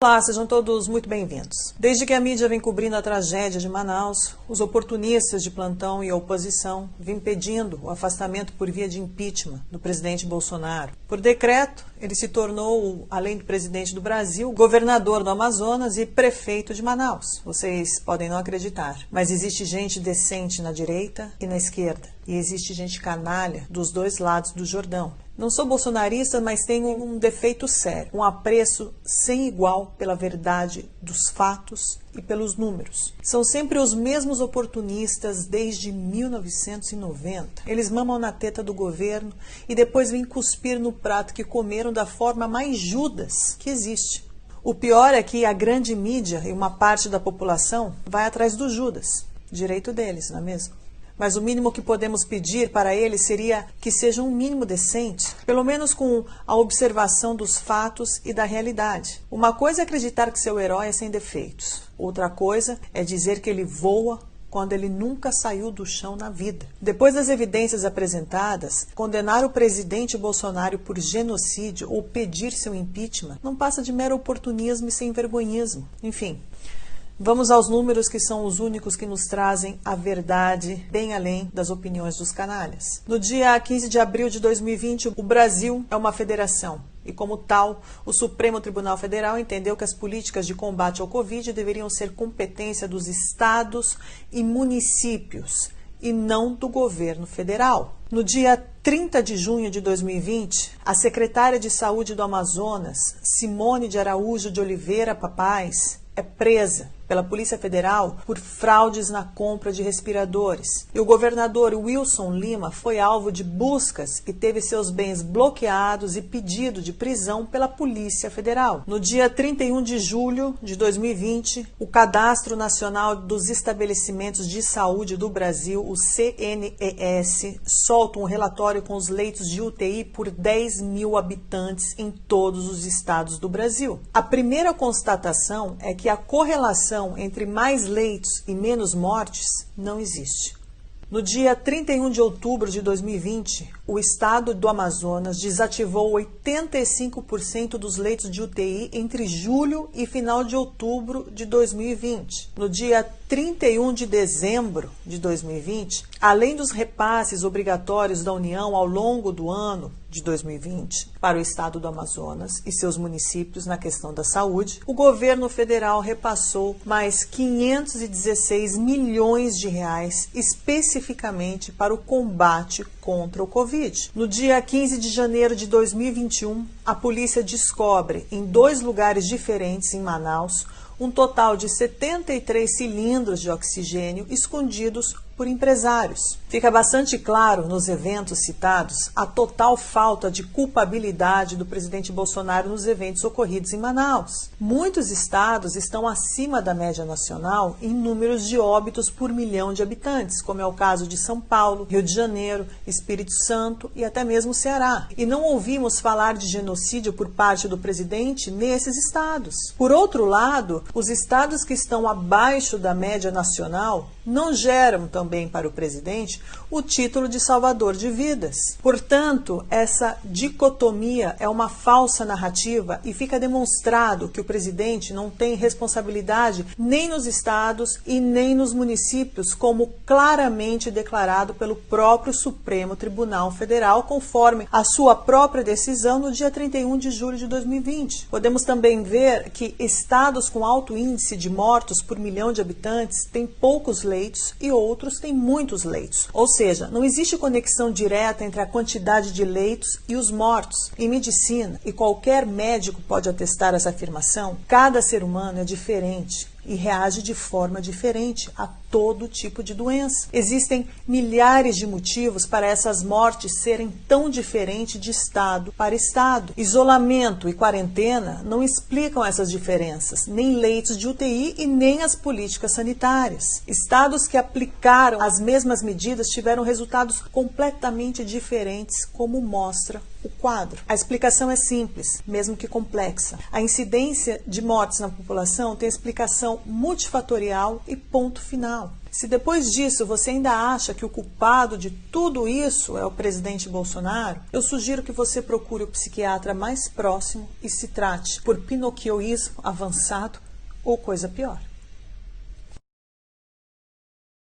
Olá, sejam todos muito bem-vindos. Desde que a mídia vem cobrindo a tragédia de Manaus, os oportunistas de plantão e a oposição vêm pedindo o afastamento por via de impeachment do presidente Bolsonaro. Por decreto, ele se tornou, além do presidente do Brasil, governador do Amazonas e prefeito de Manaus. Vocês podem não acreditar, mas existe gente decente na direita e na esquerda. E existe gente canalha dos dois lados do Jordão. Não sou bolsonarista, mas tenho um defeito sério, um apreço sem igual pela verdade dos fatos e pelos números. São sempre os mesmos oportunistas desde 1990. Eles mamam na teta do governo e depois vêm cuspir no prato que comeram da forma mais Judas que existe. O pior é que a grande mídia e uma parte da população vai atrás do Judas. Direito deles, não é mesmo? Mas o mínimo que podemos pedir para eles seria que seja um mínimo decente, pelo menos com a observação dos fatos e da realidade. Uma coisa é acreditar que seu herói é sem defeitos. Outra coisa é dizer que ele voa quando ele nunca saiu do chão na vida. Depois das evidências apresentadas, condenar o presidente Bolsonaro por genocídio ou pedir seu impeachment não passa de mero oportunismo e sem vergonhismo. Enfim, vamos aos números, que são os únicos que nos trazem a verdade bem além das opiniões dos canalhas. No dia 15 de abril de 2020, o Brasil é uma federação. E como tal, o Supremo Tribunal Federal entendeu que as políticas de combate ao Covid deveriam ser competência dos estados e municípios, e não do governo federal. No dia 30 de junho de 2020, a secretária de Saúde do Amazonas, Simone de Araújo de Oliveira Papaz, é presa pela Polícia Federal por fraudes na compra de respiradores. E o governador Wilson Lima foi alvo de buscas e teve seus bens bloqueados e pedido de prisão pela Polícia Federal. No dia 31 de julho de 2020, o Cadastro Nacional dos Estabelecimentos de Saúde do Brasil, o CNES, solta um relatório com os leitos de UTI por 10 mil habitantes em todos os estados do Brasil. A primeira constatação é que a correlação entre mais leitos e menos mortes não existe. No dia 31 de outubro de 2020, o estado do Amazonas desativou 85% dos leitos de UTI entre julho e final de outubro de 2020. No dia 31 de dezembro de 2020, além dos repasses obrigatórios da União ao longo do ano de 2020 para o estado do Amazonas e seus municípios na questão da saúde, o governo federal repassou mais 516 milhões de reais especificamente para o combate contra o Covid. No dia 15 de janeiro de 2021, a polícia descobre em 2 lugares diferentes em Manaus um total de 73 cilindros de oxigênio escondidos por empresários. Fica bastante claro nos eventos citados a total falta de culpabilidade do presidente Bolsonaro nos eventos ocorridos em Manaus. Muitos estados estão acima da média nacional em números de óbitos por milhão de habitantes, como é o caso de São Paulo, Rio de Janeiro, Espírito Santo e até mesmo Ceará. E não ouvimos falar de genocídio por parte do presidente nesses estados. Por outro lado, os estados que estão abaixo da média nacional não geram também para o presidente o título de salvador de vidas. Portanto, essa dicotomia é uma falsa narrativa e fica demonstrado que o presidente não tem responsabilidade nem nos estados e nem nos municípios, como claramente declarado pelo próprio Supremo Tribunal Federal, conforme a sua própria decisão no dia 31 de julho de 2020. Podemos também ver que estados com alto índice de mortos por milhão de habitantes têm poucos leitos e outros têm muitos leitos. Ou seja, não existe conexão direta entre a quantidade de leitos e os mortos. Em medicina, e qualquer médico pode atestar essa afirmação, cada ser humano é diferente e reage de forma diferente a todo tipo de doença. Existem milhares de motivos para essas mortes serem tão diferentes de estado para estado. Isolamento e quarentena não explicam essas diferenças, nem leitos de UTI e nem as políticas sanitárias. Estados que aplicaram as mesmas medidas tiveram resultados completamente diferentes, como mostra o quadro. A explicação é simples, mesmo que complexa. A incidência de mortes na população tem explicação multifatorial e ponto final. Se depois disso você ainda acha que o culpado de tudo isso é o presidente Bolsonaro, eu sugiro que você procure o psiquiatra mais próximo e se trate por pinocchioísmo avançado ou coisa pior.